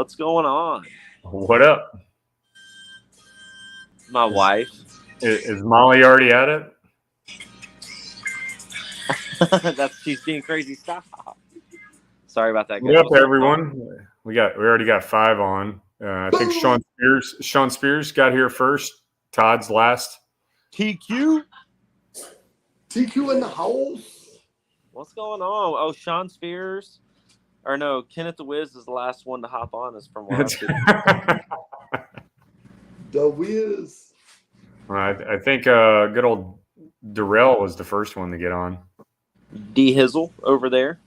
What's going on? What up? My wife. Is Molly already at it? She's being crazy. Stop. Sorry about that, guys. What up, everyone? We already got 5 on. I think Sean Spears got here first. Todd's last. TQ in the house. What's going on? Oh, Sean Spears. Or no, Kenneth the Wiz is the last one to hop on. Is from what The Wiz. I think good old Darrell was the first one to get on. D Hizzle over there.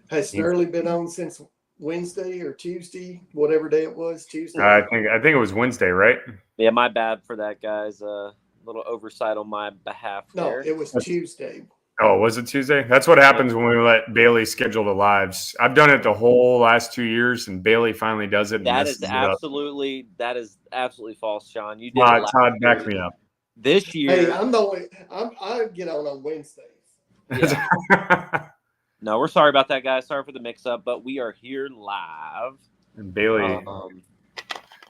Has Sterling been on since Wednesday or Tuesday, whatever day it was? Tuesday. I think it was Wednesday, right? Yeah, my bad for that, guys. Little oversight on my behalf. No, it was Tuesday. Oh, was it Tuesday? That's what happens when we let Bailey schedule the lives. I've done it the whole last 2 years, and Bailey finally does it. That is absolutely false, Sean. You did. Todd, back me up. This year, hey, I get on Wednesdays. Yeah. No, we're sorry about that, guys. Sorry for the mix-up, but we are here live. And Bailey,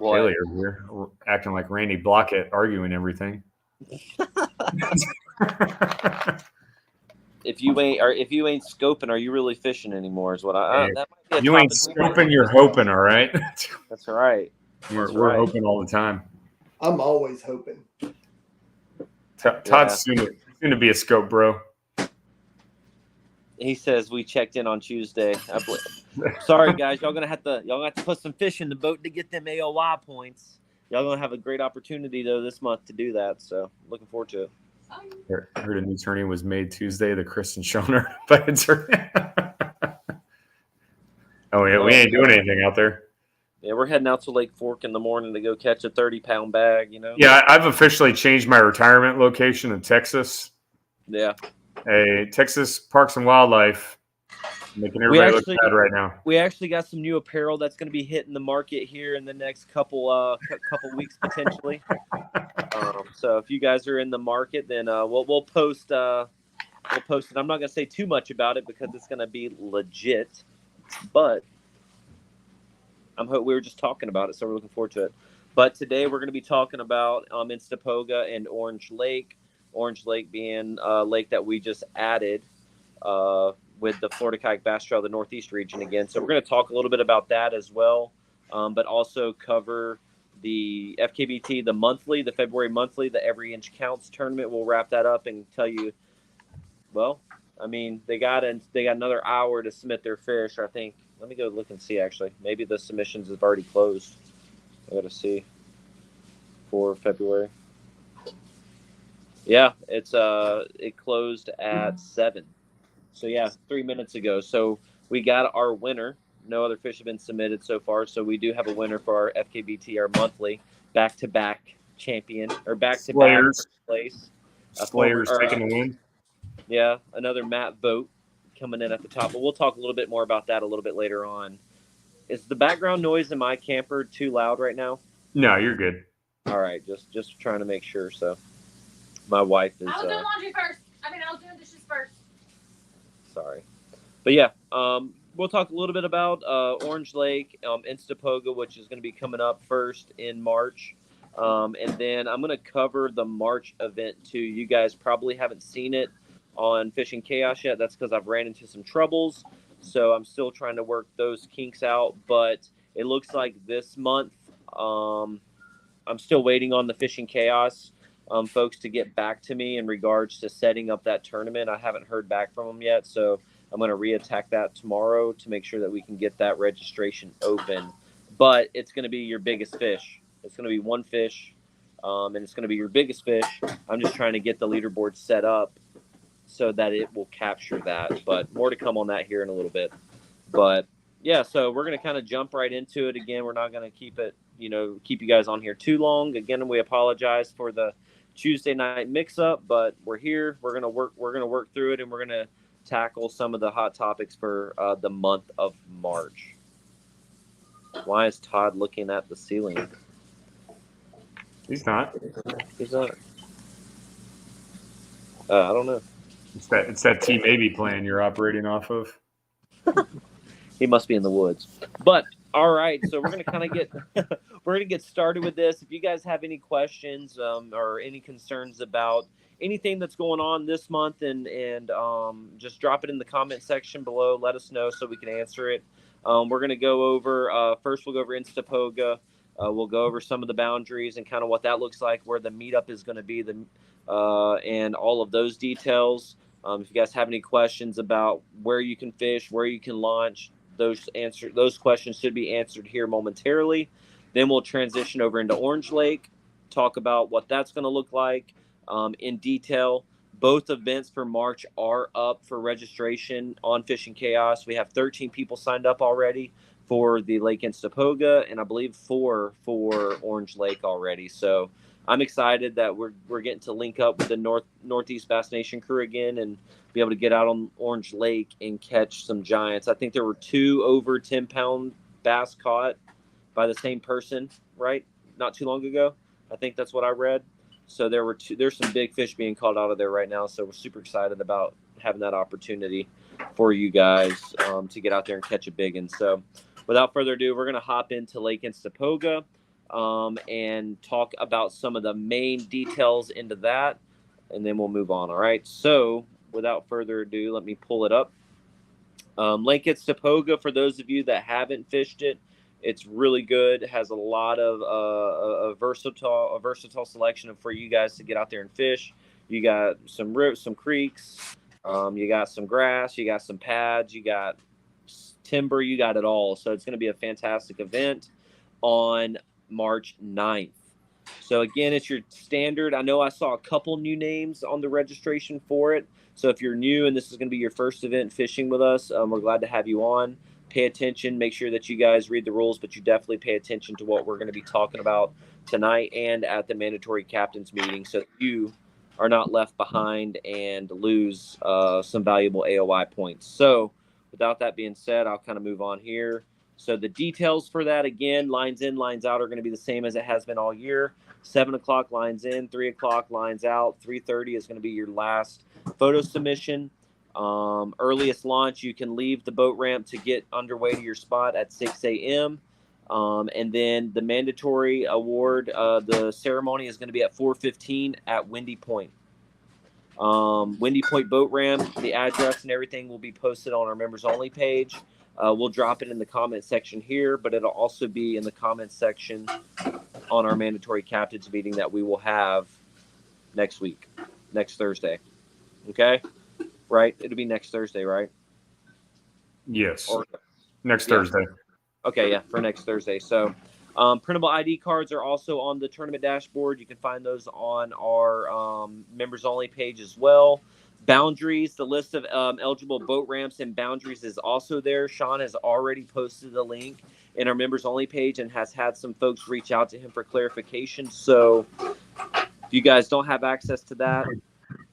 Bailey are here acting like Randy Blockett, arguing everything. If you ain't scoping, are you really fishing anymore? Is what that might be you ain't scoping, you're hoping, all right? That's right. We're hoping all the time. I'm always hoping. Todd's soon to be a scope, bro. He says we checked in on Tuesday. Sorry, guys, y'all gonna have to put some fish in the boat to get them AOY points. Y'all gonna have a great opportunity though this month to do that. So looking forward to it. I heard a new tourney was made Tuesday. The Chris and Schoner tourney. Oh yeah, we ain't doing anything out there. Yeah, we're heading out to Lake Fork in the morning to go catch a 30-pound bag. You know. Yeah, I've officially changed my retirement location in Texas. Yeah. Hey, Texas Parks and Wildlife, making everybody look bad right now. We actually got some new apparel that's going to be hitting the market here in the next couple weeks potentially. So if you guys are in the market, then we'll post it. I'm not going to say too much about it because it's going to be legit, but we were just talking about it, so we're looking forward to it. But today we're going to be talking about Instapoga and Orange Lake. Orange Lake being a lake that we just added with the Florida Kayak Bass Trail, the Northeast region again. So we're going to talk a little bit about that as well, but also cover the FKBT, the February monthly, the Every Inch Counts tournament. We'll wrap that up and tell you, well, I mean, they got another hour to submit their fish. I think, let me go look and see actually. Maybe the submissions have already closed. I got to see for February. Yeah, it closed at 7. So yeah, 3 minutes ago. So we got our winner. No other fish have been submitted so far. So we do have a winner for our FKBT, our monthly back-to-back champion or back-to-back place. Slayers taking the win. Yeah, another Matt Vogt coming in at the top. But we'll talk a little bit more about that a little bit later on. Is the background noise in my camper too loud right now? No, you're good. All right, just trying to make sure. So. My wife is. I was doing laundry first. I was doing dishes first. Sorry, but yeah, we'll talk a little bit about Orange Lake, Instapoga, which is going to be coming up first in March, and then I'm going to cover the March event too. You guys probably haven't seen it on Fishing Chaos yet. That's because I've ran into some troubles, so I'm still trying to work those kinks out. But it looks like this month, I'm still waiting on the Fishing Chaos. Folks to get back to me in regards to setting up that tournament. I haven't heard back from them yet, so I'm going to reattack that tomorrow to make sure that we can get that registration open. But it's going to be your biggest fish. It's going to be one fish, and it's going to be your biggest fish. I'm just trying to get the leaderboard set up so that it will capture that. But more to come on that here in a little bit. But yeah, so we're going to kind of jump right into it again. We're not going to keep you guys on here too long. Again, we apologize for the Tuesday night mix-up, but we're here. We're gonna work through it, and we're gonna tackle some of the hot topics for the month of March. Why is Todd looking at the ceiling? He's not. He's not. I don't know. It's that T-Maybe plan you're operating off of. He must be in the woods. But All right, so we're gonna kind of get we're gonna get started with this. If you guys have any questions or any concerns about anything that's going on this month, and just drop it in the comment section below. Let us know so we can answer it. We're gonna go over first. We'll go over Instapoga. We'll go over some of the boundaries and kind of what that looks like, where the meetup is going to be, and all of those details. If you guys have any questions about where you can fish, where you can launch, those questions should be answered here momentarily. Then we'll transition over into Orange Lake, talk about what that's going to look like in detail. Both events for March are up for registration on Fishing Chaos. We have 13 people signed up already for the Lake Instapoga, and I believe 4 for Orange Lake already. So I'm excited that we're getting to link up with the Northeast Bass Nation crew again and be able to get out on Orange Lake and catch some giants. I think there were 2 over 10-pound bass caught by the same person, right? Not too long ago. I think that's what I read. So there's some big fish being caught out of there right now. So we're super excited about having that opportunity for you guys to get out there and catch a big one. So without further ado, we're going to hop into Lake Instapoga and talk about some of the main details into that, and then we'll move on. All right. So without further ado, let me pull it up. Lake Instapoga, for those of you that haven't fished it, it's really good. It has a lot of a versatile selection for you guys to get out there and fish. You got some rivers, some creeks, you got some grass, you got some pads, you got timber, you got it all. So it's going to be a fantastic event on March 9th. So again, it's your standard. I know I saw a couple new names on the registration for it. So if you're new and this is going to be your first event fishing with us, we're glad to have you on. Pay attention. Make sure that you guys read the rules, but you definitely pay attention to what we're going to be talking about tonight and at the mandatory captains meeting, so you are not left behind and lose some valuable AOI points. So without that being said, I'll kind of move on here. So the details for that, again, lines in, lines out, are going to be the same as it has been all year. 7 o'clock lines in, 3 o'clock lines out. 3:30 is going to be your last photo submission. Earliest launch, you can leave the boat ramp to get underway to your spot at 6 a.m. And then the mandatory award, the ceremony is going to be at 4:15 at Windy Point. Windy Point boat ramp, the address and everything will be posted on our members only page. We'll drop it in the comment section here, but it'll also be in the comment section on our mandatory captains meeting that we will have next week, next Thursday. Okay? Right? It'll be next Thursday, right? Yes. Or, next yeah. Thursday. Okay, yeah, for next Thursday. So printable ID cards are also on the tournament dashboard. You can find those on our members only page as well. Boundaries, the list of eligible boat ramps and boundaries is also there. Sean has already posted a link in our members only page and has had some folks reach out to him for clarification. So if you guys don't have access to that,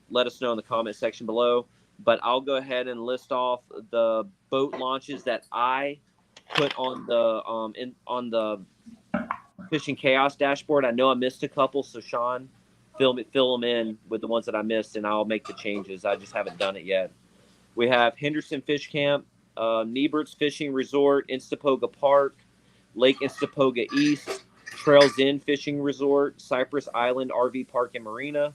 let us know in the comment section below. But I'll go ahead and list off the boat launches that I put on the Fishing Chaos dashboard. I know I missed a couple, so Sean, fill them in with the ones that I missed, and I'll make the changes. I just haven't done it yet. We have Henderson Fish Camp, Niebert's Fishing Resort, Instapoga Park, Lake Instapoga East, Trails Inn Fishing Resort, Cypress Island RV Park and Marina,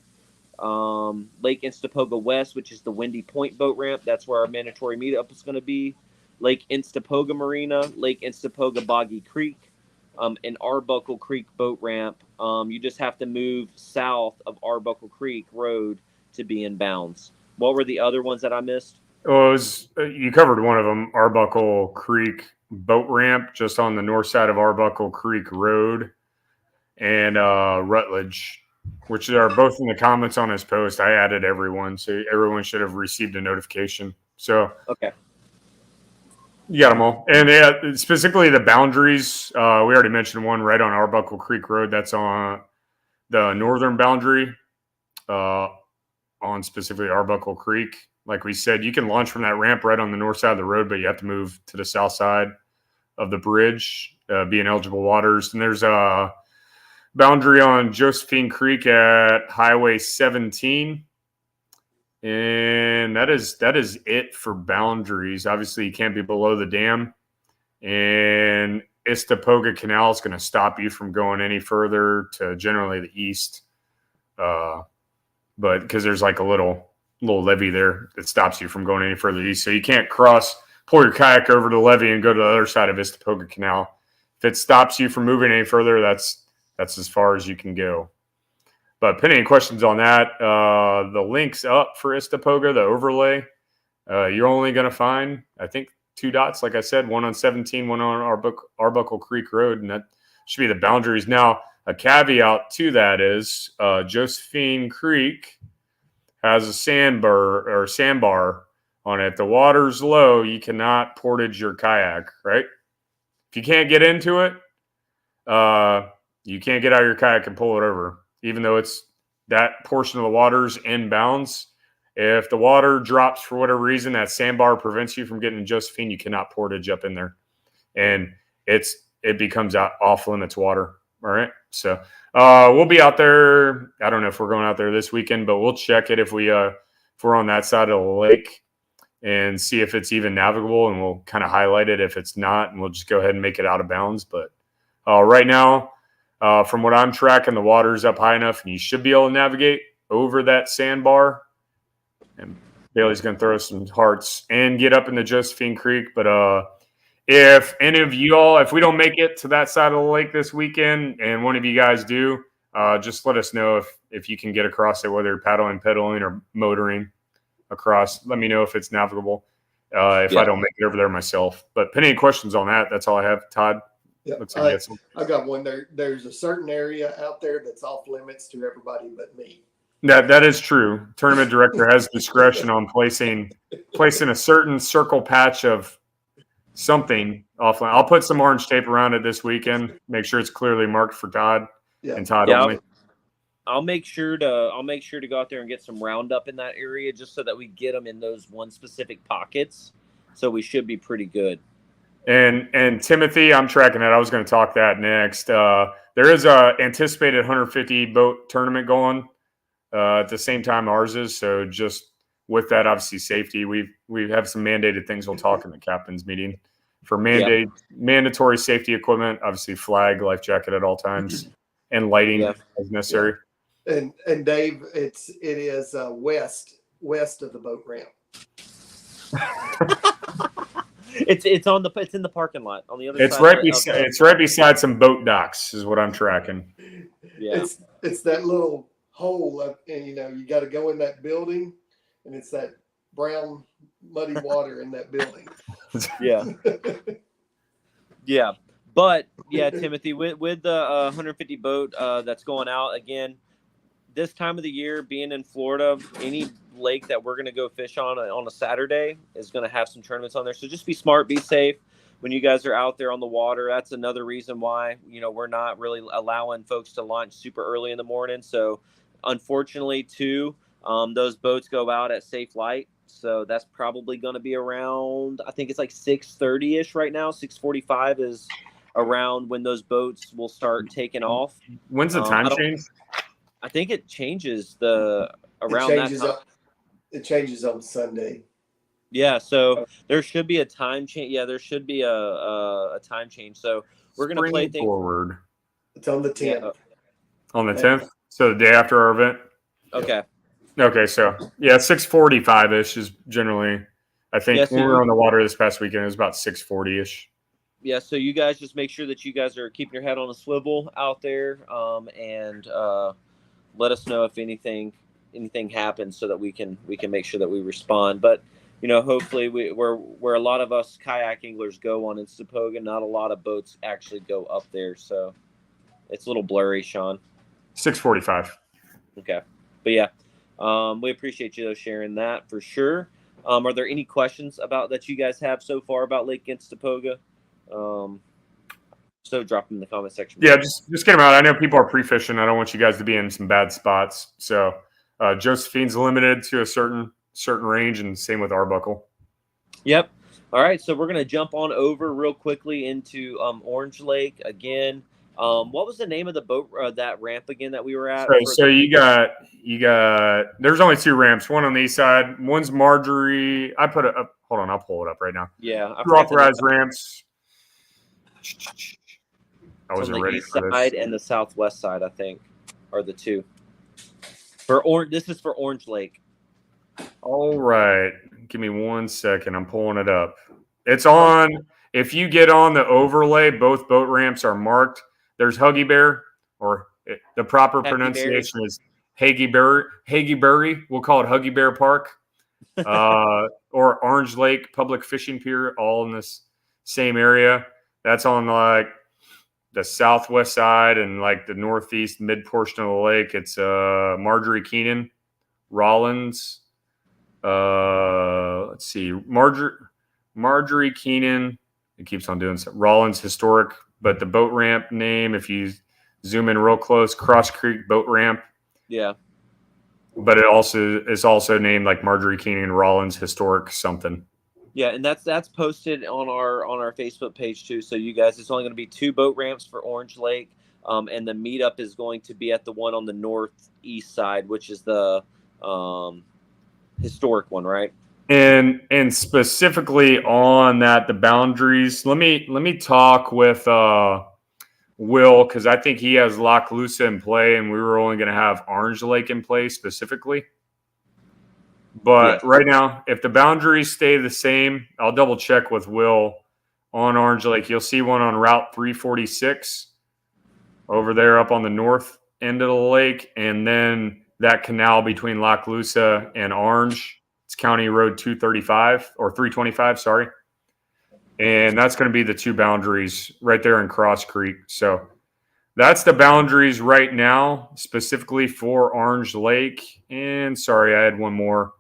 Lake Instapoga West, which is the Windy Point boat ramp. That's where our mandatory meetup is going to be. Lake Instapoga Marina, Lake Instapoga Boggy Creek, and Arbuckle Creek boat ramp. You just have to move south of Arbuckle Creek Road to be in bounds. What were the other ones that I missed? Oh, you covered one of them, Arbuckle Creek boat ramp, just on the north side of Arbuckle Creek Road, and Rutledge, which are both in the comments on his post. I added everyone, so everyone should have received a notification. So okay, you got them all. And specifically the boundaries, we already mentioned one right on Arbuckle Creek Road. That's on the northern boundary, on specifically Arbuckle Creek. Like we said, you can launch from that ramp right on the north side of the road, but you have to move to the south side of the bridge, being eligible waters. And there's a boundary on Josephine Creek at Highway 17. And that is it for boundaries. Obviously, you can't be below the dam. And Istapoga Canal is going to stop you from going any further to generally the east. But because there's like a little levee there that stops you from going any further east. So you can't pull your kayak over to the levee and go to the other side of Istapoga Canal. If it stops you from moving any further, that's as far as you can go. But any questions on that, the link's up for Istapoga, the overlay. You're only going to find, I think, 2 dots, like I said, one on 17, one on Arbuckle Creek Road, and that should be the boundaries. Now, a caveat to that is Josephine Creek has a sandbar on it. If the water's low, you cannot portage your kayak, right? If you can't get into it, you can't get out of your kayak and pull it over, even though it's that portion of the water's in bounds. If the water drops for whatever reason, that sandbar prevents you from getting to Josephine, you cannot portage up in there. And it becomes off limits water. All right. So we'll be out there. I don't know if we're going out there this weekend, but we'll check it if we're on that side of the lake and see if it's even navigable, and we'll kind of highlight it if it's not, and we'll just go ahead and make it out of bounds. But right now, from what I'm tracking, the water's up high enough, and you should be able to navigate over that sandbar. And Bailey's going to throw some hearts and get up into Josephine Creek. But if any of you all, if we don't make it to that side of the lake this weekend and one of you guys do, just let us know if you can get across it, whether you're paddling, pedaling, or motoring across. Let me know if it's navigable I don't make it over there myself. But any questions on that, that's all I have. Todd? Yeah, I got one there. There's a certain area out there that's off limits to everybody but me. That is true. Tournament director has discretion on placing a certain circle patch of something offline. I'll put some orange tape around it this weekend. Make sure it's clearly marked for Todd and Todd only. I'll make sure to go out there and get some Roundup in that area, just so that we get them in those one specific pockets. So we should be pretty good. And Timothy, I'm tracking that. I was going to talk that next. There is a anticipated 150 boat tournament going at the same time ours is. So just with that, obviously safety, we have some mandated things we'll talk in the captain's meeting for mandatory safety equipment. Obviously, flag, life jacket at all times, and lighting as necessary. Yeah. And Dave, it is west of the boat ramp. It's in the parking lot on the other it's side. It's right beside some boat docks is what I'm tracking. Yeah. It's that little hole up, and you got to go in that building, and it's that brown muddy water in that building. Yeah. Yeah. But yeah, Timothy, with the 150 boat that's going out again, this time of the year, being in Florida, any lake that we're going to go fish on a Saturday is going to have some tournaments on there. So just be smart, be safe when you guys are out there on the water. That's another reason why, we're not really allowing folks to launch super early in the morning. So unfortunately too, those boats go out at safe light. So that's probably going to be around, I think it's like 6:30 ish right now. 6:45 is around when those boats will start taking off. When's the time change? I think it changes that time. It changes on Sunday. Yeah, so there should be a time change. Yeah, there should be a time change. So we're going to play things forward. It's on the 10th. Yeah. On the 10th? So the day after our event? Okay. Okay, so 6:45-ish is generally, I think when we were on the water this past weekend, it was about 6:40-ish. Yeah, so you guys just make sure that you guys are keeping your head on a swivel out there, and let us know if anything happens so that we can make sure that we respond. But hopefully where a lot of us kayak anglers go on Instapoga, not a lot of boats actually go up there, so it's a little blurry, Sean. 6:45. Okay, but yeah, we appreciate you sharing that for sure. Are there any questions that you guys have so far about Lake Instapoga? So drop them in the comment section. Yeah, just get them out. I know people are pre-fishing. I don't want you guys to be in some bad spots. So Josephine's limited to a certain range, and same with Arbuckle. Yep. All right, so we're gonna jump on over real quickly into Orange Lake again. What was the name of the boat that ramp again that we were at? So you got. There's only 2 ramps. One on the east side. One's Marjorie. I put it up. Hold on, I'll pull it up right now. Yeah. 2 authorized ramps. I on wasn't the ready east for side this. and the southwest side, I think, are the two. This is for Orange Lake. All right. Give me 1 second. I'm pulling it up. It's on. If you get on the overlay, both boat ramps are marked. There's Huggy Bear, or the proper Happy Berry. pronunciation is Haggy Berry. We'll call it Huggy Bear Park. Or Orange Lake Public Fishing Pier, all in this same area. That's on like the southwest side and like the northeast mid portion of the lake. It's Marjorie Keenan, Rollins. Let's see, Marjorie Keenan. It keeps on doing so. Rollins Historic, but the boat ramp name, if you zoom in real close, Cross Creek Boat Ramp. Yeah. But it's also named like Marjorie Keenan Rollins Historic something. Yeah, and that's posted on our Facebook page too. So you guys, it's only going to be 2 boat ramps for Orange Lake, and the meetup is going to be at the one on the northeast side, which is the historic one, right? And specifically on that, the boundaries. Let me talk with Will, because I think he has Loch Lusa in play, and we were only going to have Orange Lake in play specifically. But Yes. right now, if the boundaries stay the same, I'll double check with Will on Orange Lake. You'll see one on Route 346 over there up on the north end of the lake, and then that canal between Loch Lusa and Orange. It's County Road 235 or 325, sorry. And that's going to be the 2 boundaries right there in Cross Creek. So that's the boundaries right now, specifically for Orange Lake. And sorry, I had one more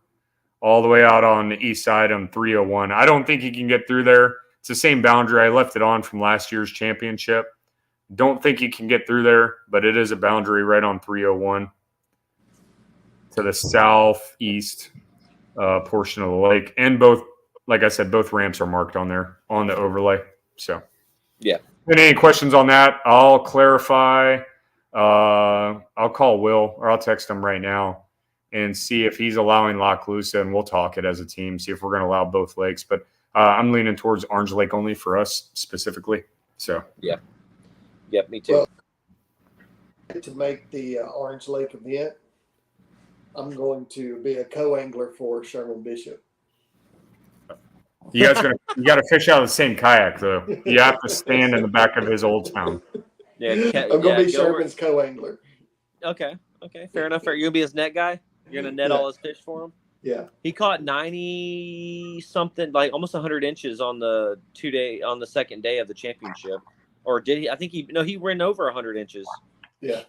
all the way out on the east side on 301. I don't think he can get through there. It's the same boundary. I left it on from last year's championship. Don't think he can get through there, but it is a boundary right on 301 to the southeast portion of the lake. And both, like I said, both ramps are marked on there on the overlay. So, yeah. Any questions on that? I'll clarify. I'll call Will, or I'll text him right now and see if he's allowing Loch Lusa, and we'll talk it as a team, see if we're going to allow both lakes. But I'm leaning towards Orange Lake only for us specifically. So yeah, yep, me too. Well, to make the Orange Lake event, I'm going to be a co-angler for Sherman Bishop. you got to fish out of the same kayak, though. You have to stand in the back of his old town. Yeah, I'm going to be Sherman's co-angler. Okay, fair enough. Are you going to be his net guy? You're going to net all his fish for him? Yeah. He caught 90 something, like almost 100 inches on the second day of the championship. Or did he? I think he ran over 100 inches. Yeah.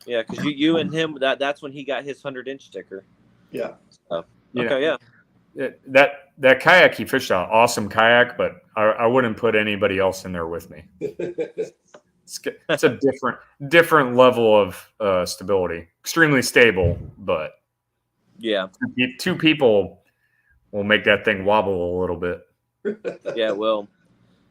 Yeah, because you and him, that's when he got his 100-inch sticker. Yeah. So, okay, yeah. That kayak he fished out, awesome kayak, but I wouldn't put anybody else in there with me. It's a different level of stability. Extremely stable, but yeah, 2 people will make that thing wobble a little bit. Yeah, it will.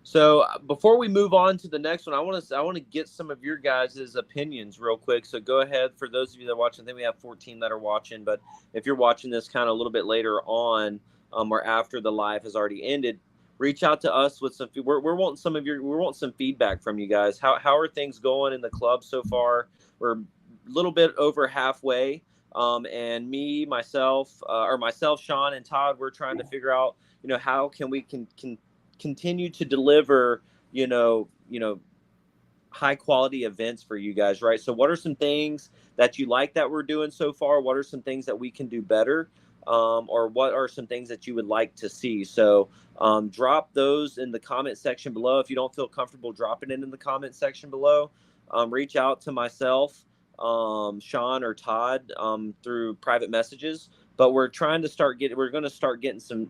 So before we move on to the next one, I want to get some of your guys' opinions real quick. So go ahead. For those of you that are watching, I think we have 14 that are watching. But if you're watching this kind of a little bit later on, or after the live has already ended, reach out to us with some. We're wanting some feedback from you guys. How are things going in the club so far? We're a little bit over halfway. And myself, Sean, and Todd, we're trying to figure out, how can we continue to deliver, high quality events for you guys, right? So what are some things that you like that we're doing so far? What are some things that we can do better? Or what are some things that you would like to see? So drop those in the comment section below. If you don't feel comfortable dropping it in the comment section below, reach out to myself, Sean or Todd, through private messages. But we're trying to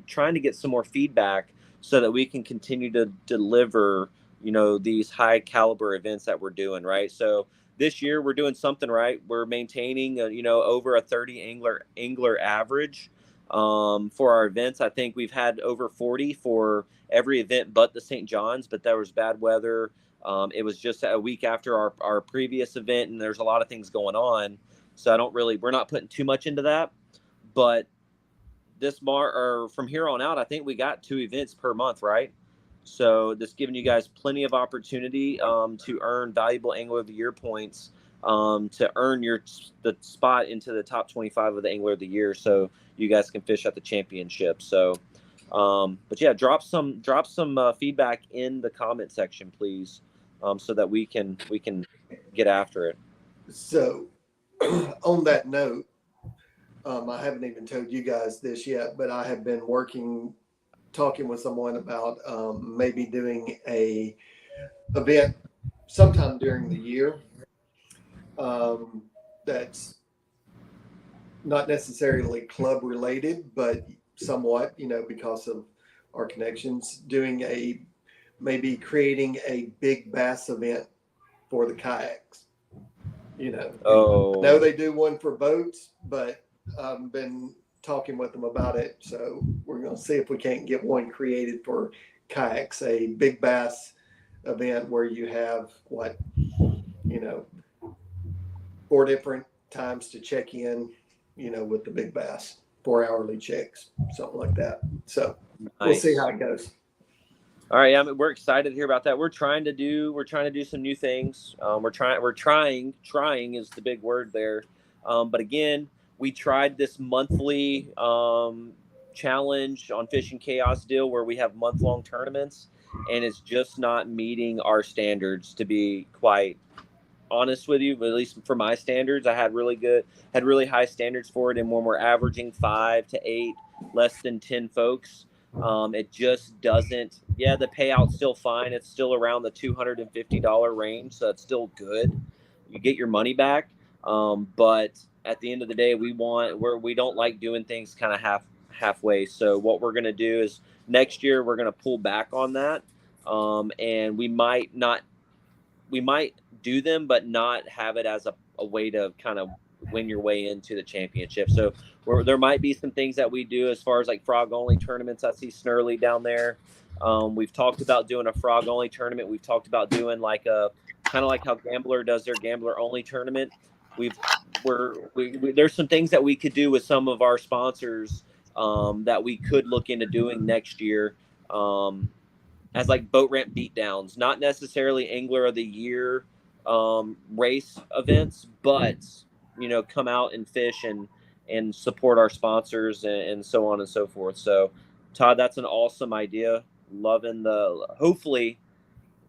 trying to get some more feedback so that we can continue to deliver, these high caliber events that we're doing, right? So this year we're doing something right. We're maintaining, over a 30 angler average for our events. I think we've had over 40 for every event but the St. John's, but there was bad weather. It was just a week after our previous event, and there's a lot of things going on. So we're not putting too much into that. But from here on out, I think we got 2 events per month, right? So this giving you guys plenty of opportunity to earn valuable Angler of the Year points to earn the spot into the top 25 of the Angler of the Year, so you guys can fish at the championship. So, but yeah, drop some feedback in the comment section, please, so that we can get after it. So, on that note, I haven't even told you guys this yet, but I have been talking with someone about maybe doing a event sometime during the year that's not necessarily club related, but somewhat, because of our connections, maybe creating a big bass event for the kayaks. I know they do one for boats, but I've been talking with them about it. So we're going to see if we can't get one created for kayaks, a big bass event where you have 4 different times to check in, with the big bass, 4 hourly checks, something like that. So We'll see how it goes. All right, we're excited to hear about that. We're trying to do some new things. We're trying is the big word there. But again, we tried this monthly challenge on Fishing Chaos deal where we have month-long tournaments, and it's just not meeting our standards, to be quite honest with you. But at least for my standards, I had really high standards for it, and when we're averaging 5 to 8, less than 10 folks, it just doesn't. Yeah, the payout's still fine. It's still around the $250 range, so it's still good. You get your money back, but at the end of the day, we don't like doing things kind of halfway. So what we're going to do is next year we're going to pull back on that, and we might do them, but not have it as a way to kind of win your way into the championship. So there might be some things that we do as far as like frog only tournaments. I see Snurley down there. We've talked about doing a frog only tournament. We've talked about doing like a kind of like how Gambler does their Gambler only tournament. There's some things that we could do with some of our sponsors that we could look into doing next year. As like boat ramp beatdowns, not necessarily Angler of the Year race events, but come out and fish and support our sponsors and so on and so forth. So Todd, that's an awesome idea. Hopefully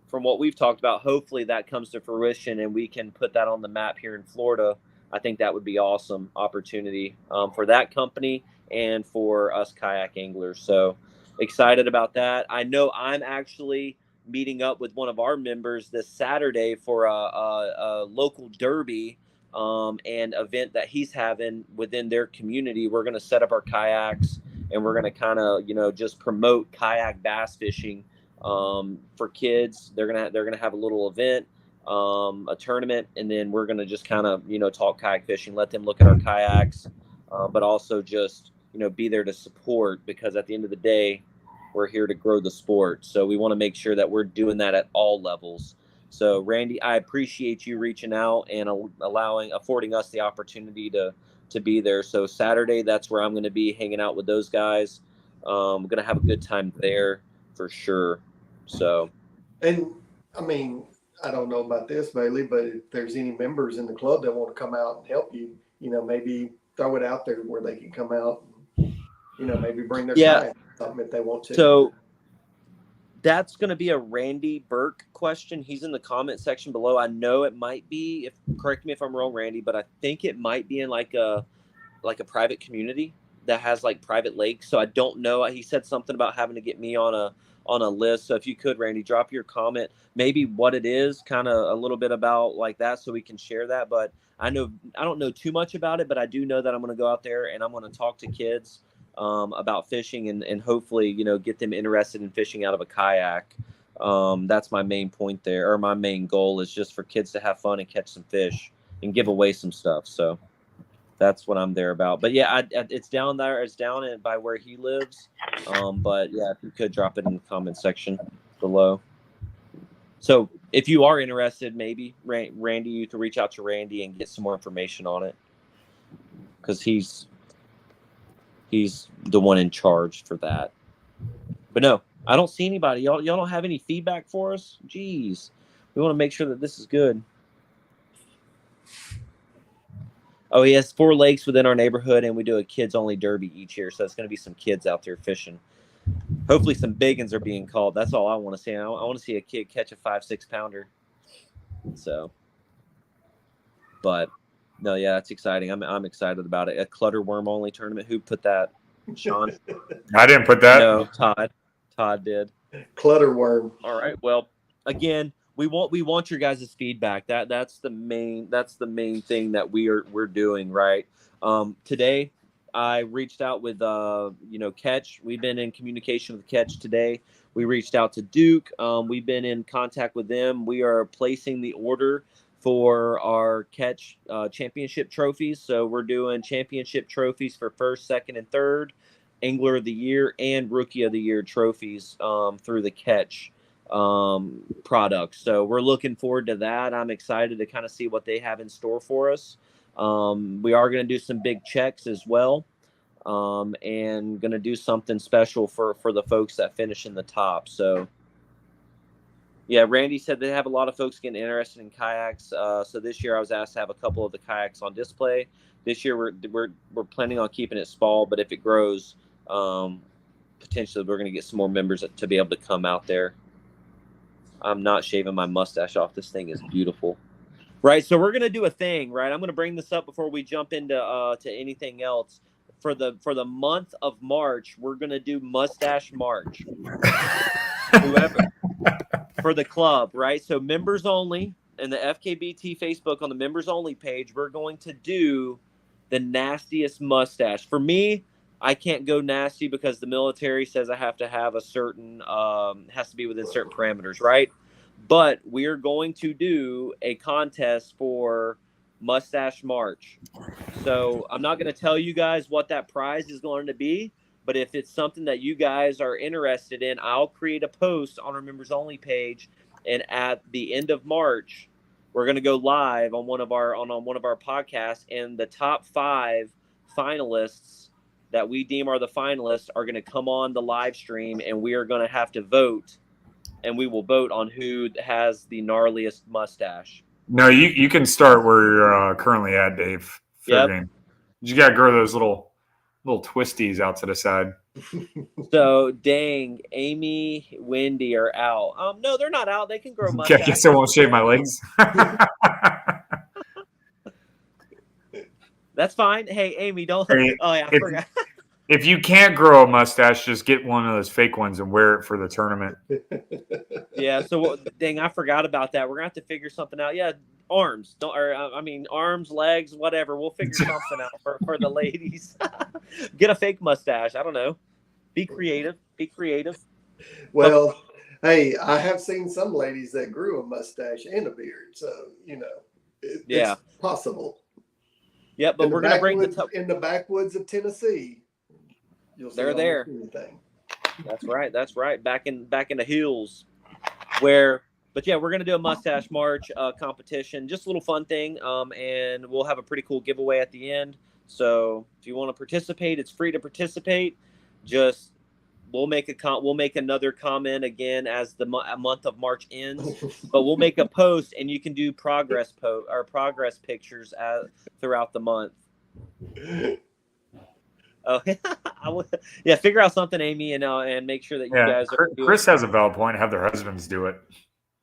from what we've talked about, hopefully that comes to fruition and we can put that on the map here in Florida. I think that would be awesome opportunity for that company and for us kayak anglers. So excited about that. I know I'm actually meeting up with one of our members this Saturday for a local derby and event that he's having within their community. We're going to set up our kayaks and we're going to kind of, just promote kayak bass fishing for kids. They're going to have a little event, a tournament, and then we're going to just kind of, talk kayak fishing, let them look at our kayaks, but also just, be there to support, because at the end of the day, we're here to grow the sport. So we want to make sure that we're doing that at all levels. So Randy, I appreciate you reaching out and affording us the opportunity to be there. So Saturday, that's where I'm going to be hanging out with those guys. I'm going to have a good time there for sure. So, and I mean, I don't know about this, Bailey, but if there's any members in the club that want to come out and help you, maybe throw it out there where they can come out and, maybe bring their time something if they want to. So that's going to be a Randy Burke question. He's in the comment section below. I know it might be, correct me if I'm wrong, Randy, but I think it might be in like a private community that has like private lakes. So I don't know. He said something about having to get me on a list. So if you could, Randy, drop your comment, maybe what it is, kind of a little bit about like that, so we can share that. But I don't know too much about it, but I do know that I'm going to go out there and I'm going to talk to kids about fishing and hopefully, get them interested in fishing out of a kayak. That's my main point there, or my main goal is just for kids to have fun and catch some fish and give away some stuff. So that's what I'm there about. But yeah, it's down there. It's down by where he lives. But yeah, if you could drop it in the comment section below. So if you are interested, maybe Randy, you can reach out to Randy and get some more information on it, because he's the one in charge for that. But no, I don't see anybody. Y'all don't have any feedback for us? Jeez. We want to make sure that this is good. Oh, he has 4 lakes within our neighborhood, and we do a kids-only derby each year, so it's going to be some kids out there fishing. Hopefully some big ones are being called. That's all I want to see. I want to see a kid catch a 5-6 pounder. So, but no, yeah, it's exciting. I'm excited about it. A clutter worm only tournament. Who put that? Sean? I didn't put that. No, Todd. Todd did. Clutterworm. All right. Well, again, we want your guys' feedback. That's the main thing that we're doing, right? Today I reached out with Catch. We've been in communication with Catch today. We reached out to Duke. We've been in contact with them. We are placing the order for our Catch championship trophies. So we're doing championship trophies for first, second, and third, Angler of the Year and Rookie of the Year trophies through the Catch products. So we're looking forward to that. I'm excited to kind of see what they have in store for us. We are going to do some big checks as well, and going to do something special for the folks that finish in the top. So yeah, Randy said they have a lot of folks getting interested in kayaks. So this year I was asked to have a couple of the kayaks on display. This year we're planning on keeping it small, but if it grows, potentially we're going to get some more members to be able to come out there. I'm not shaving my mustache off. This thing is beautiful. Right, so we're going to do a thing, right? I'm going to bring this up before we jump into to anything else. For the month of March, we're going to do Mustache March. Whoever for the club, right? So members only, in the FKBT Facebook on the members only page, we're going to do the nastiest mustache. For me, I can't go nasty because the military says I have to have a certain has to be within certain parameters, right? But we are going to do a contest for Mustache March. So I'm not going to tell you guys what that prize is going to be, but if it's something that you guys are interested in, I'll create a post on our members only page, and at the end of March, we're going to go live on one of our podcasts, and the top 5 finalists that we deem are the finalists are going to come on the live stream, and we are going to have to vote, and we will vote on who has the gnarliest mustache. No, you can start where you're currently at, Dave. Fair game. You got to grow those little twisties out to the side. So, dang, Amy, Wendy are out. No, they're not out. They can grow mustaches. I guess I won't shave my legs. That's fine. Hey, Amy, don't. Hey, oh, yeah, I forgot. If you can't grow a mustache, just get one of those fake ones and wear it for the tournament. Yeah, so dang, I forgot about that. We're gonna have to figure something out. Yeah, arms, arms, legs, whatever. We'll figure something out for the ladies. Get a fake mustache. I don't know. Be creative. Well, hey, I have seen some ladies that grew a mustache and a beard, so it's possible. Yeah, but we're gonna bring in the backwoods of Tennessee. They're there. Anything. That's right. Back in the hills, but yeah, we're gonna do a mustache march competition, just a little fun thing, and we'll have a pretty cool giveaway at the end. So if you want to participate, it's free to participate. Just we'll make another comment again as the month of March ends, but we'll make a post, and you can do progress pictures throughout the month. Oh, yeah. Figure out something, Amy, and make sure that you guys are. Chris has a valid point. Have their husbands do it.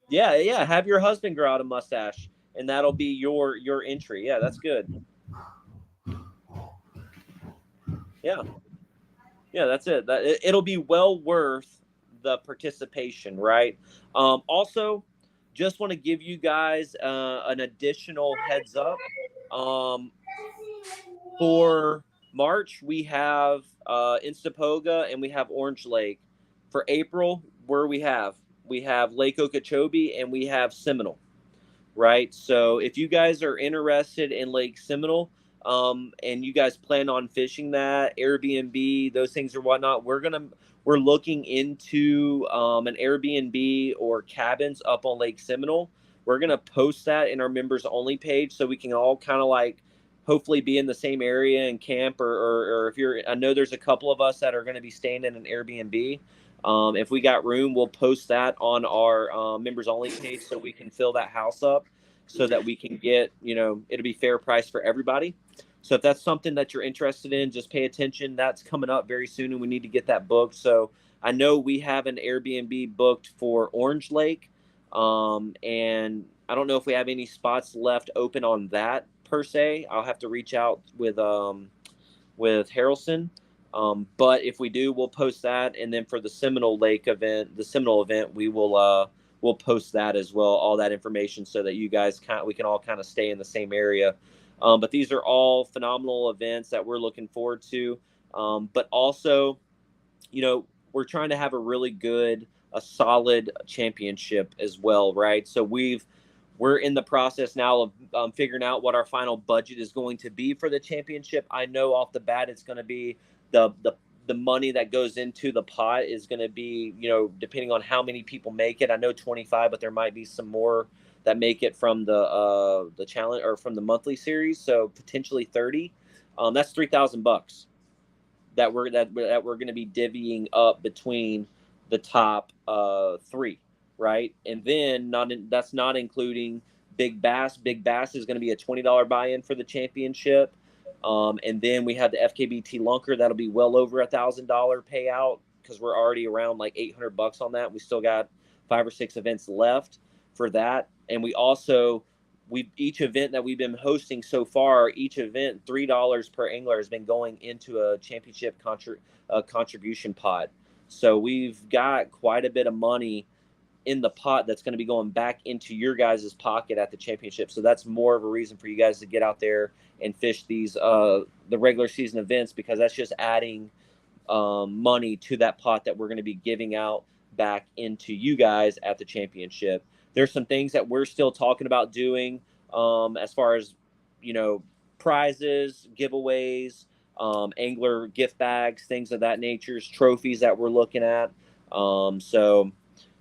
Yeah. Have your husband grow out a mustache, and that'll be your entry. Yeah, that's good. Yeah, that's it. It'll be well worth the participation, right? Also, just want to give you guys an additional heads up. For March, we have Instapoga and we have Orange Lake. For April, we have Lake Okeechobee and we have Seminole, right? So if you guys are interested in Lake Seminole, and you guys plan on fishing that, Airbnb, those things or whatnot, we're looking into an Airbnb or cabins up on Lake Seminole. We're gonna post that in our members only page so we can all kind of like hopefully be in the same area and camp, or if I know there's a couple of us that are going to be staying in an Airbnb. If we got room, we'll post that on our members only page so we can fill that house up so that we can get, it'll be fair price for everybody. So if that's something that you're interested in, just pay attention. That's coming up very soon and we need to get that booked. So I know we have an Airbnb booked for Orange Lake. And I don't know if we have any spots left open on that per se. I'll have to reach out with Harrelson. But if we do, we'll post that. And then for the Seminole event, we'll post that as well, all that information so that you guys we can all kind of stay in the same area. But these are all phenomenal events that we're looking forward to. But also, we're trying to have a solid championship as well, right? So we're in the process now of figuring out what our final budget is going to be for the championship. I know off the bat it's going to be the money that goes into the pot is going to be, depending on how many people make it. I know 25, but there might be some more that make it from the challenge or from the monthly series. So potentially 30. That's $3,000 that we're going to be divvying up between the top 3, right? And then that's not including Big Bass. Big Bass is going to be a $20 buy-in for the championship. And then we have the FKBT Lunker. That'll be well over $1,000 payout because we're already around like $800 on that. We still got 5 or 6 events left for that. And each event that we've been hosting so far, each event, $3 per angler has been going into a championship contribution pot. So we've got quite a bit of money in the pot that's going to be going back into your guys' pocket at the championship. So that's more of a reason for you guys to get out there and fish these the regular season events, because that's just adding money to that pot that we're going to be giving out back into you guys at the championship. There's some things that we're still talking about doing as far as, prizes, giveaways, angler gift bags, things of that nature, trophies that we're looking at. So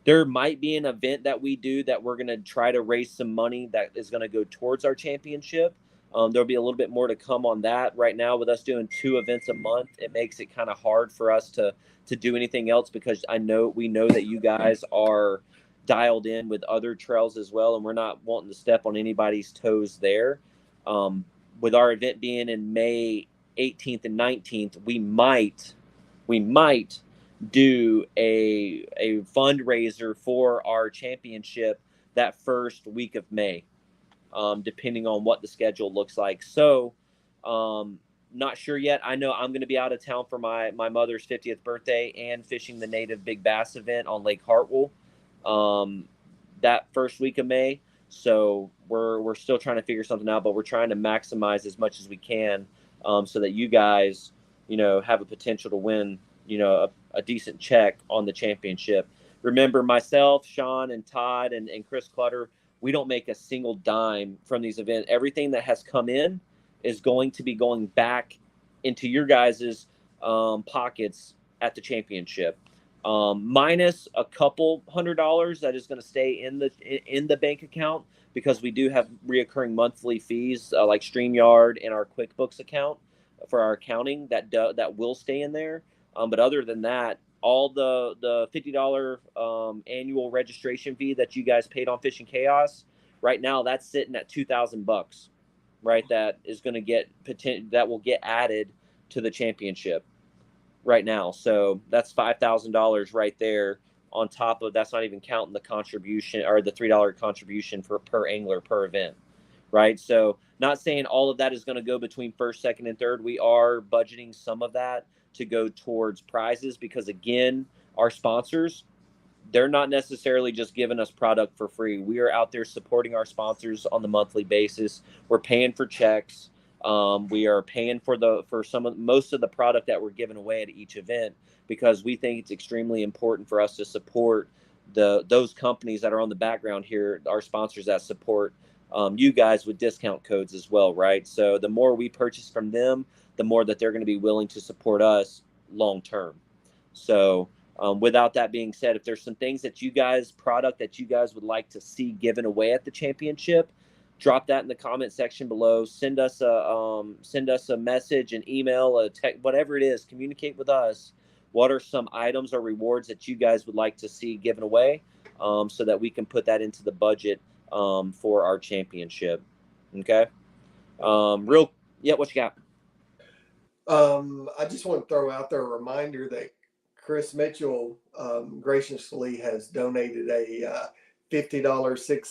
there might be an event that we do that we're going to try to raise some money that is going to go towards our championship. There'll be a little bit more to come on that. Right now, with us doing 2 events a month, it makes it kind of hard for us to do anything else, because we know that you guys are dialed in with other trails as well, and we're not wanting to step on anybody's toes there. With our event being in May 18th and 19th, we might do a fundraiser for our championship that first week of May, depending on what the schedule looks like. So not sure yet. I know I'm going to be out of town for my mother's 50th birthday and fishing the native Big Bass event on Lake Hartwell that first week of May. So we're still trying to figure something out, but we're trying to maximize as much as we can so that you guys, have a potential to win, a decent check on the championship. Remember, myself, Sean, and Todd, and Chris Clutter, we don't make a single dime from these events. Everything that has come in is going to be going back into your guys' pockets at the championship. Minus a couple $100 that is going to stay in the bank account, because we do have reoccurring monthly fees like StreamYard and our QuickBooks account for our accounting that will stay in there. But other than that, all the $50 annual registration fee that you guys paid on Fishing Chaos, right now that's sitting at $2,000, right? That is going to that will get added to the championship right now. So that's $5,000 right there on top of, that's not even counting the contribution or the $3 contribution per angler per event, right? So not saying all of that is going to go between first, second, and third. We are budgeting some of that to go towards prizes, because again, our sponsors, they're not necessarily just giving us product for free. We are out there supporting our sponsors on the monthly basis. We're paying for checks. We are paying for most of the product that we're giving away at each event, because we think it's extremely important for us to support those companies that are on the background here, our sponsors that support you guys with discount codes as well, right? So the more we purchase from them, the more that they're going to be willing to support us long term. So without that being said, if there's some things product that you guys would like to see given away at the championship, drop that in the comment section below. Send us a message, an email, a text, whatever it is. Communicate with us. what are some items or rewards that you guys would like to see given away, so that we can put that into the budget for our championship. Okay. What you got? I just want to throw out there a reminder that Chris Mitchell graciously has donated a $50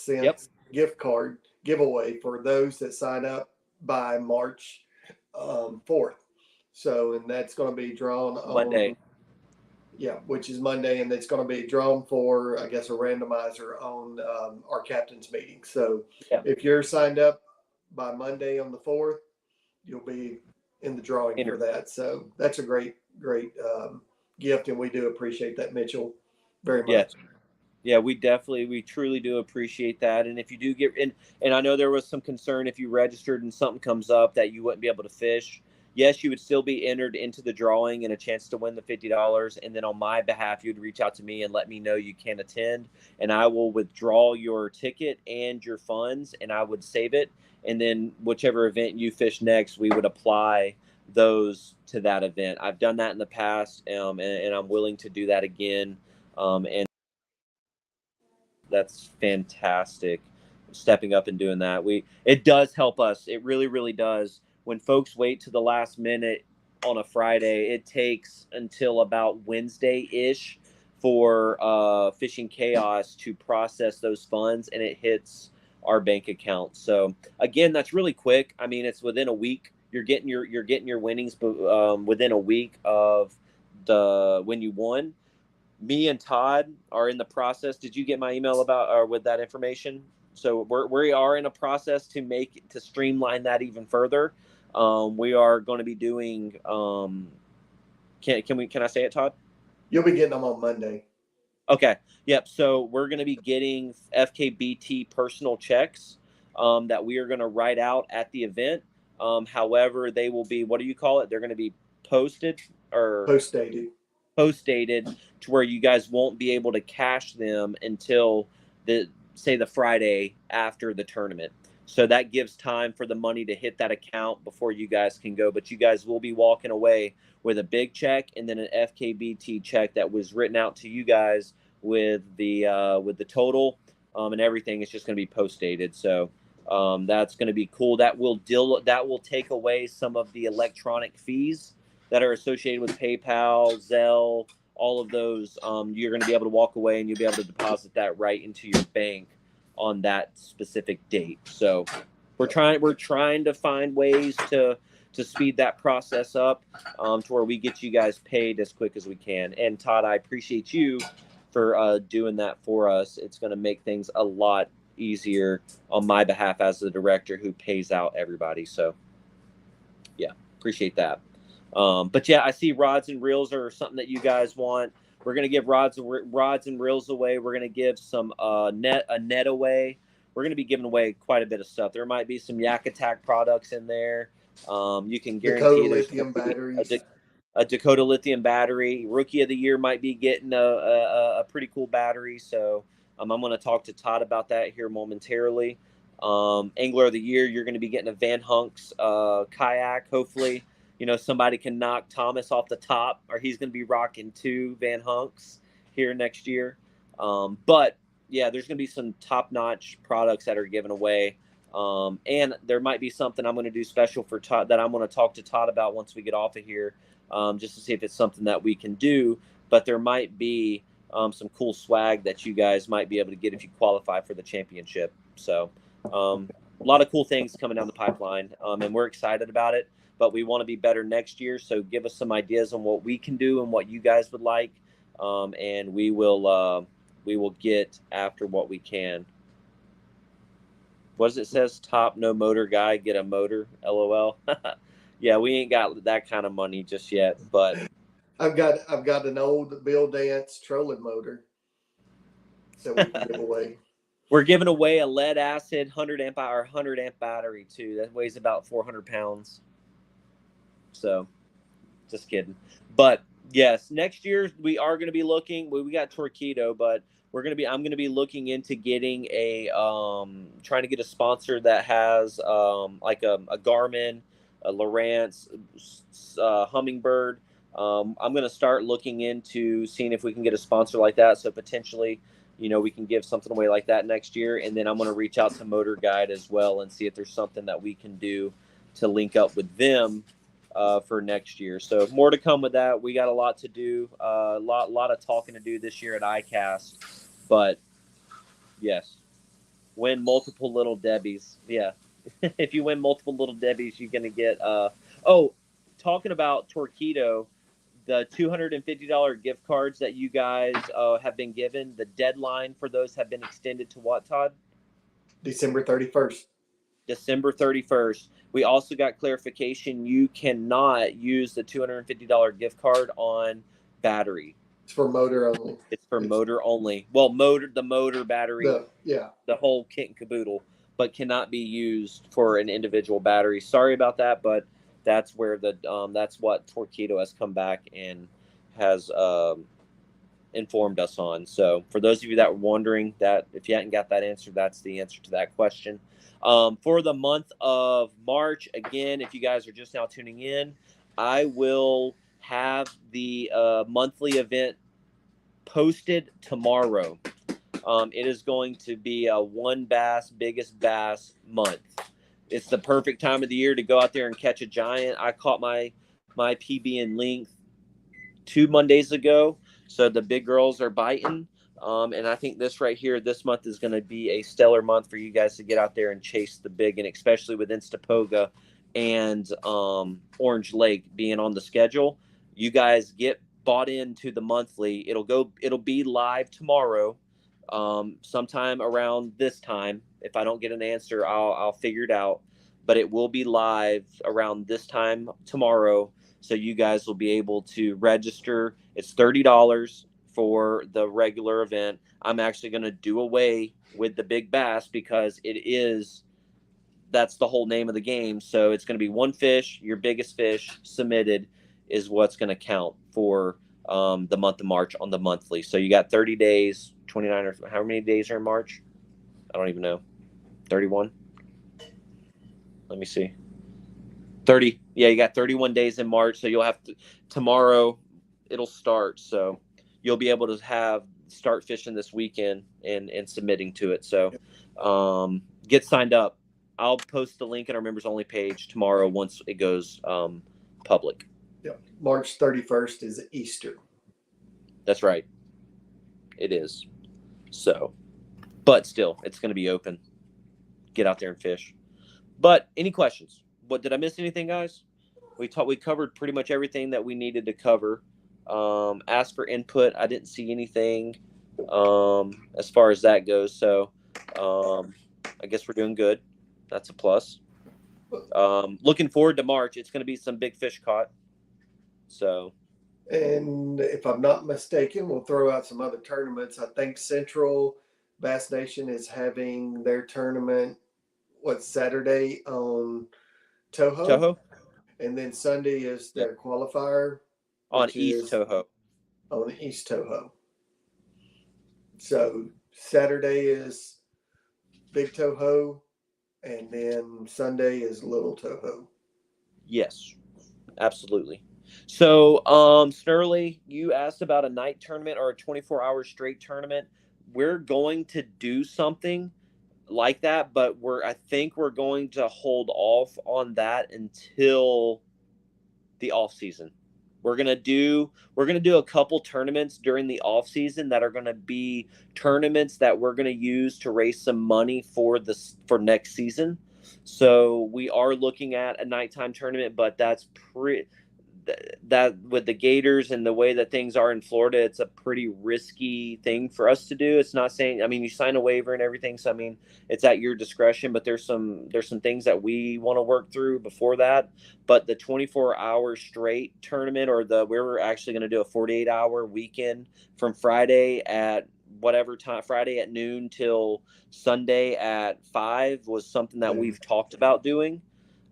Yep. 6 gift card giveaway for those that sign up by March 4th. So, and that's going to be drawn Monday. on, yeah, which is Monday, and it's going to be drawn for, I guess, a randomizer on our captain's meeting. So, Yeah. if you're signed up by Monday on the 4th, you'll be in the drawing for that. So that's a great gift, and we do appreciate that, Mitchell, very much. Yeah, we truly do appreciate that. And if you do get in, and I know there was some concern if you registered and something comes up that you wouldn't be able to fish. Yes, you would still be entered into the drawing and a chance to win the $50. And then on my behalf, you'd reach out to me and let me know you can attend, and I will withdraw your ticket and your funds, and I would save it. And then whichever event you fish next, we would apply those to that event. I've done that in the past, and I'm willing to do that again. And that's fantastic, stepping up and doing that. It does help us. It really, really does. When folks wait to the last minute on a Friday, it takes until about Wednesday-ish for Fishing Chaos to process those funds, and it hits our bank account. So again, that's really quick. I mean, it's within a week. You're getting your winnings, but within a week of when you won. Me and Todd are in the process. Did you get my email about or with that information? So we are in a process to streamline that even further. We are going to be doing. Can I say it, Todd? You'll be getting them on Monday. Okay. Yep. So we're going to be getting FKBT personal checks that we are going to write out at the event. However, they will be, what do you call it? They're going to be posted or post-dated to where you guys won't be able to cash them until the Friday after the tournament. So that gives time for the money to hit that account before you guys can go. But you guys will be walking away with a big check and then an FKBT check that was written out to you guys with the total and everything. It's just going to be post-dated. So that's going to be cool. That will take away some of the electronic fees that are associated with PayPal, Zelle, all of those. You're going to be able to walk away and you'll be able to deposit that right into your bank on that specific date. So we're trying to find ways to speed that process up to where we get you guys paid as quick as we can. And Todd, I appreciate you for doing that for us. It's going to make things a lot easier on my behalf as the director who pays out everybody. So yeah, appreciate that. But yeah, I see rods and reels are something that you guys want. We're gonna give rods and reels away. We're gonna give some net away. We're gonna be giving away quite a bit of stuff. There might be some Yak Attack products in there. You can guarantee a Dakota lithium battery. Rookie of the year might be getting a pretty cool battery. So I'm going to talk to Todd about that here momentarily. Angler of the year, you're going to be getting a Van Hunks kayak. Hopefully, somebody can knock Thomas off the top, or he's going to be rocking 2 Van Hunks here next year. But yeah, there's going to be some top-notch products that are given away. And there might be something I'm going to do special for Todd that I'm going to talk to Todd about once we get off of here, just to see if it's something that we can do. But there might be some cool swag that you guys might be able to get if you qualify for the championship. So a lot of cool things coming down the pipeline, and we're excited about it. But we want to be better next year. So give us some ideas on what we can do and what you guys would like, and we will get after what we can. What does it says? Top no motor guy, get a motor. LOL. Yeah, we ain't got that kind of money just yet, but I've got an old Bill Dance trolling motor that we can give away. We're giving away a lead acid 100 amp battery too. That weighs about 400 pounds. So, just kidding. But yes, next year we are going to be looking. We got Torpedo, but I'm going to be looking into getting trying to get a sponsor that has like a Garmin, a Lowrance, Humminbird, I'm going to start looking into seeing if we can get a sponsor like that. So potentially, we can give something away like that next year. And then I'm going to reach out to Motor Guide as well and see if there's something that we can do to link up with them for next year. So more to come with that. We got a lot to do, a lot of talking to do this year at ICAST. But yes, win multiple Little Debbies. Yeah. If you win multiple Little Debbies, you're going to get talking about Torquedo, the $250 gift cards that you guys have been given, the deadline for those have been extended to what, Todd? December 31st. December 31st. We also got clarification you cannot use the $250 gift card on battery. It's for motor only. It's for motor only. Well, the motor battery, the whole kit and caboodle, but cannot be used for an individual battery. Sorry about that, but that's where that's what Torquedo has come back and has informed us on. So for those of you that were wondering, that if you hadn't got that answer, that's the answer to that question. For the month of March, again, if you guys are just now tuning in, I will have the monthly event posted tomorrow. It is going to be a one bass, biggest bass month. It's the perfect time of the year to go out there and catch a giant. I caught my PB in length 2 Mondays ago, so the big girls are biting. And I think this month is going to be a stellar month for you guys to get out there and chase the big, and especially with Instapoga and Orange Lake being on the schedule. You guys get bought into the monthly. It'll be live tomorrow, sometime around this time. If I don't get an answer, I'll figure it out. But it will be live around this time tomorrow, so you guys will be able to register. It's $30 for the regular event. I'm actually going to do away with the big bass because that's the whole name of the game. So it's going to be one fish. Your biggest fish submitted is what's going to count for the month of March on the monthly. So you got 30 days, 29, or how many days are in March? I don't even know. 31? Let me see. 30. Yeah, you got 31 days in March. So you'll have to, tomorrow it'll start. So you'll be able to start fishing this weekend and submitting to it. So get signed up. I'll post the link in our members only page tomorrow once it goes public. Yep. March 31st is Easter. That's right. It is. So, but still, it's going to be open. Get out there and fish. But any questions? Did I miss anything, guys? We covered pretty much everything that we needed to cover. Ask for input. I didn't see anything as far as that goes. So I guess we're doing good. That's a plus. Looking forward to March. It's going to be some big fish caught. So, and if I'm not mistaken, we'll throw out some other tournaments. I think Central Bass Nation is having their tournament Saturday on Toho, and then Sunday is their qualifier on East Toho. On East Toho. So Saturday is Big Toho, and then Sunday is Little Toho. Yes, absolutely. So, Snurley, you asked about a night tournament or a 24-hour straight tournament. We're going to do something like that, but I think we're going to hold off on that until the off season. We're gonna do a couple tournaments during the off season that are gonna be tournaments that we're gonna use to raise some money for next season. So we are looking at a nighttime tournament, but that's that with the Gators and the way that things are in Florida, it's a pretty risky thing for us to do. It's not saying, I mean, you sign a waiver and everything, so I mean, it's at your discretion, but there's some things that we want to work through before that. But the 24-hour straight tournament, or we're actually going to do a 48-hour weekend from Friday at whatever time, Friday at noon till Sunday at 5, was something that we've talked about doing.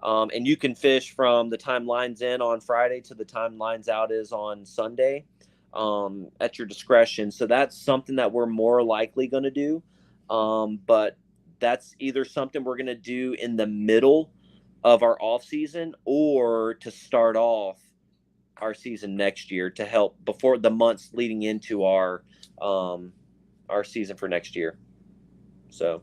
And you can fish from the time lines in on Friday to the time lines out is on Sunday, at your discretion. So that's something that we're more likely going to do. But that's either something we're going to do in the middle of our off season or to start off season next year to help before the months leading into our season for next year. So,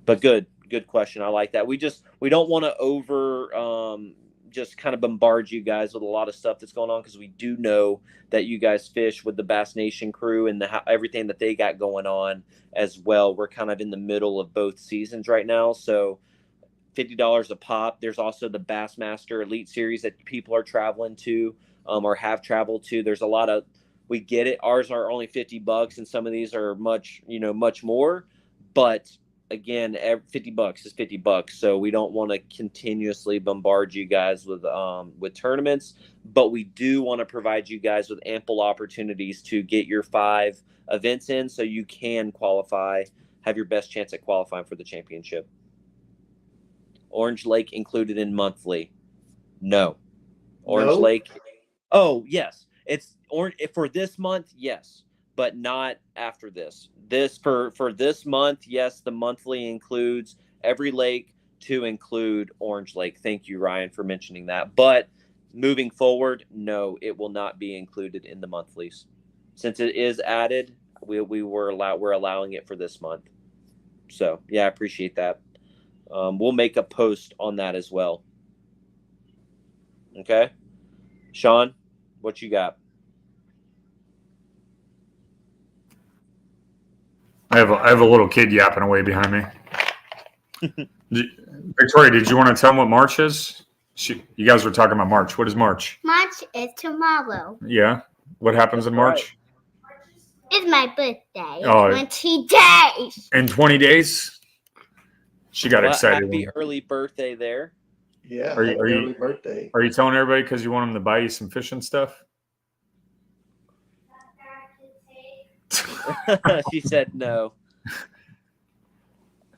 but good question. I like that. We don't want to just kind of bombard you guys with a lot of stuff that's going on, because we do know that you guys fish with the Bass Nation crew and everything that they got going on as well. We're kind of in the middle of both seasons right now, so $50 a pop. There's also the Bassmaster Elite Series that people are traveling to, or have traveled to. There's a lot of, we get it. Ours are only $50, and some of these are much more. But again, $50 is $50. So we don't want to continuously bombard you guys with tournaments, but we do want to provide you guys with ample opportunities to get your 5 events in, so you can qualify, have your best chance at qualifying for the championship. Orange Lake included in monthly? No. Orange Lake. Oh, yes. It's orange for this month, yes, but not after this. For this month, yes, the monthly includes every lake to include Orange Lake. Thank you, Ryan, for mentioning that. But moving forward, no, it will not be included in the monthlies. Since it is added, we're allowing it for this month. So yeah, I appreciate that. We'll make a post on that as well. Okay, Sean, what you got? I have a little kid yapping away behind me. Victoria, did you want to tell them what March is? You guys were talking about March. What is March? March is tomorrow. Yeah. What happens in March? It's my birthday. Oh, 20 days. In 20 days? She got excited. Happy early birthday there. Yeah, early birthday. Are you telling everybody because you want them to buy you some fishing stuff? She said no.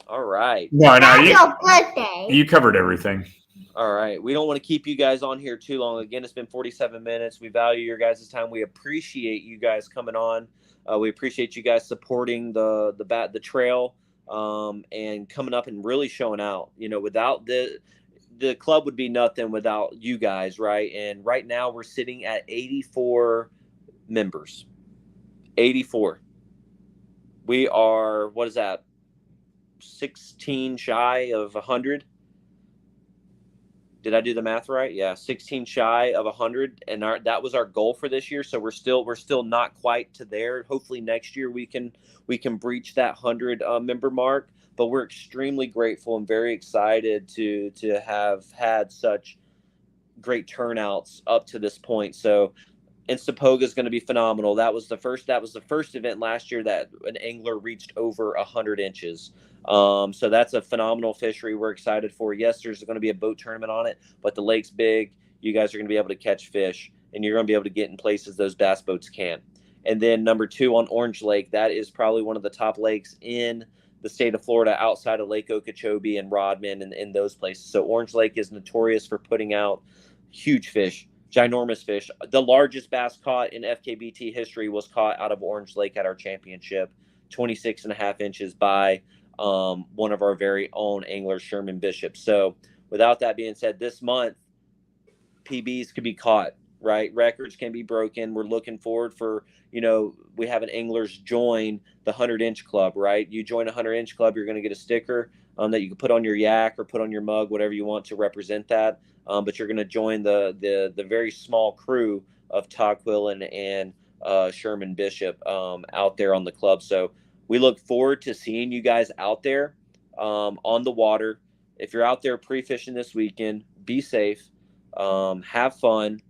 All right. No, your birthday. You covered everything. All right. We don't want to keep you guys on here too long. Again, it's been 47 minutes. We value your guys' time. We appreciate you guys coming on. We appreciate you guys supporting the trail and coming up and really showing out. Without the club would be nothing without you guys, right? And right now we're sitting at 84 members. 84. We are, what is that? 16 shy of 100. Did I do the math right? Yeah, 16 shy of 100, and that was our goal for this year. So we're still not quite to there. Hopefully next year we can breach that 100 member mark. But we're extremely grateful and very excited to have had such great turnouts up to this point. So Instapoga is going to be phenomenal. That was the first event last year that an angler reached over 100 inches. So that's a phenomenal fishery we're excited for. Yes, there's going to be a boat tournament on it, but the lake's big. You guys are going to be able to catch fish, and you're going to be able to get in places those bass boats can't. And then number 2 on Orange Lake, that is probably one of the top lakes in the state of Florida outside of Lake Okeechobee and Rodman and in those places. So Orange Lake is notorious for putting out huge fish, ginormous fish. The largest bass caught in FKBT history was caught out of Orange Lake at our championship, 26.5 inches by one of our very own anglers, Sherman Bishop. So without that being said, this month, PBs could be caught, right? Records can be broken. We're looking forward for, we have an anglers join the 100-inch club, right? You join a 100-inch club, you're going to get a sticker that you can put on your yak or put on your mug, whatever you want to represent that. But you're going to join the very small crew of Todd Quillen and Sherman Bishop out there on the club. So we look forward to seeing you guys out there on the water. If you're out there pre-fishing this weekend, be safe, have fun,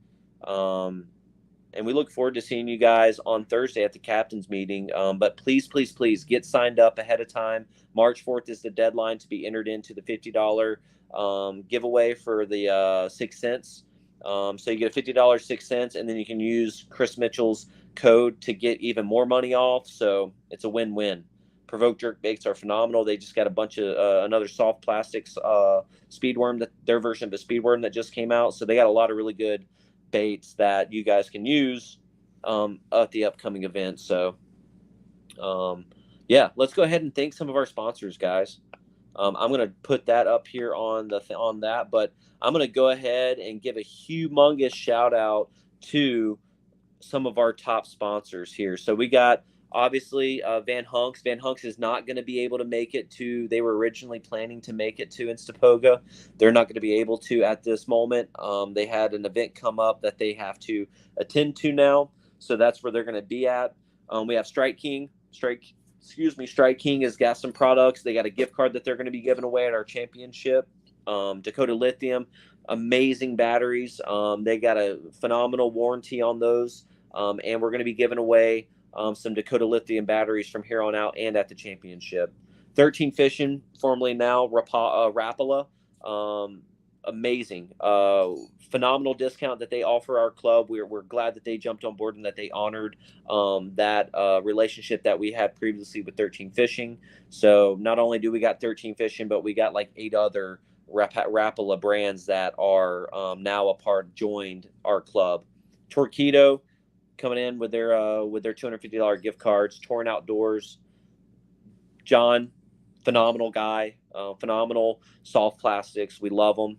and we look forward to seeing you guys on Thursday at the captain's meeting. But please, please, please get signed up ahead of time. March 4th is the deadline to be entered into the $50 giveaway for the 6 cents. So you get a $50 6 cents, and then you can use Chris Mitchell's code to get even more money off. So it's a win-win. Provoke jerk baits are phenomenal. They just got a bunch of another soft plastics speedworm, that their version of a speedworm that just came out. So they got a lot of really good baits that you guys can use at the upcoming event. So yeah, let's go ahead and thank some of our sponsors, guys. I'm going to put that up here on that, but I'm going to go ahead and give a humongous shout out to some of our top sponsors here. So we got obviously Van Hunks. Van Hunks is not going to be able to make it to. They were originally planning to make it to Instapoga. They're not going to be able to at this moment. They had an event come up that they have to attend to now, so that's where they're going to be at. We have Strike King. Strike King has got some products. They got a gift card that they're going to be giving away at our championship. Dakota Lithium, amazing batteries. They got a phenomenal warranty on those. And we're going to be giving away some Dakota Lithium batteries from here on out and at the championship. 13 Fishing, formerly now Rapala. Amazing. Phenomenal discount that they offer our club. We're glad that they jumped on board and that they honored that relationship that we had previously with 13 Fishing. So not only do we got 13 Fishing, but we got like 8 other Rapala brands that are now joined our club. Torpedo coming in with their $250 gift cards. Torn Outdoors, John, phenomenal guy, phenomenal soft plastics. We love them.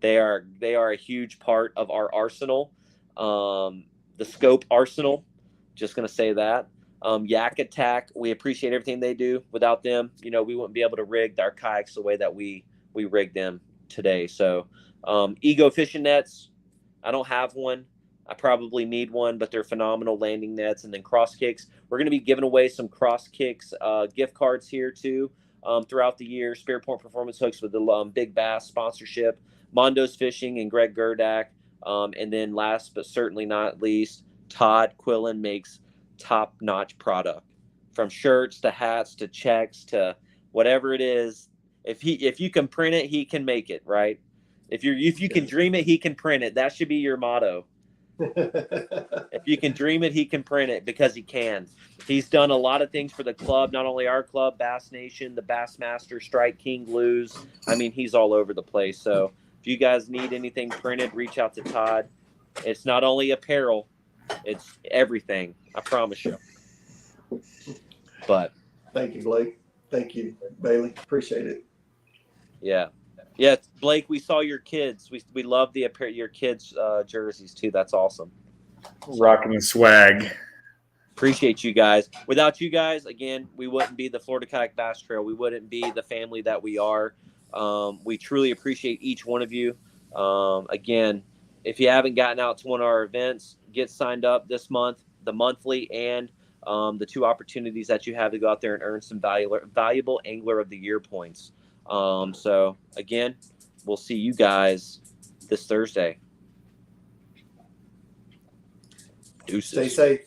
They are a huge part of our arsenal, the scope arsenal. Just gonna say that. Yak Attack, we appreciate everything they do. Without them, we wouldn't be able to rig our kayaks the way that we rig them today. So, Ego fishing nets. I don't have one. I probably need one, but they're phenomenal landing nets. And then Cross Kicks. We're going to be giving away some Cross Kicks gift cards here too throughout the year. Spear Point Performance Hooks with the Big Bass sponsorship. Mondo's Fishing and Greg Gerdak. And then last but certainly not least, Todd Quillen makes top-notch product. From shirts to hats to checks to whatever it is. If you can print it, he can make it, right? If you can dream it, he can print it. That should be your motto. If you can dream it, he can print it, because he can. He's done a lot of things for the club, not only our club, Bass Nation, the Bassmaster, Strike King, Lose. I mean, he's all over the place. So if you guys need anything printed, reach out to Todd. It's not only apparel, it's everything. I promise you. But thank you, Blake. Thank you, Bailey. Appreciate it. Yeah, Blake, we saw your kids. We love your kids' jerseys too. That's awesome. Rocking the swag. Appreciate you guys. Without you guys, again, we wouldn't be the Florida Kayak Bass Trail. We wouldn't be the family that we are. We truly appreciate each one of you. Again, if you haven't gotten out to one of our events, get signed up this month, the monthly and the 2 opportunities that you have to go out there and earn some valuable Angler of the Year points. So again, we'll see you guys this Thursday. Deuces. Stay safe.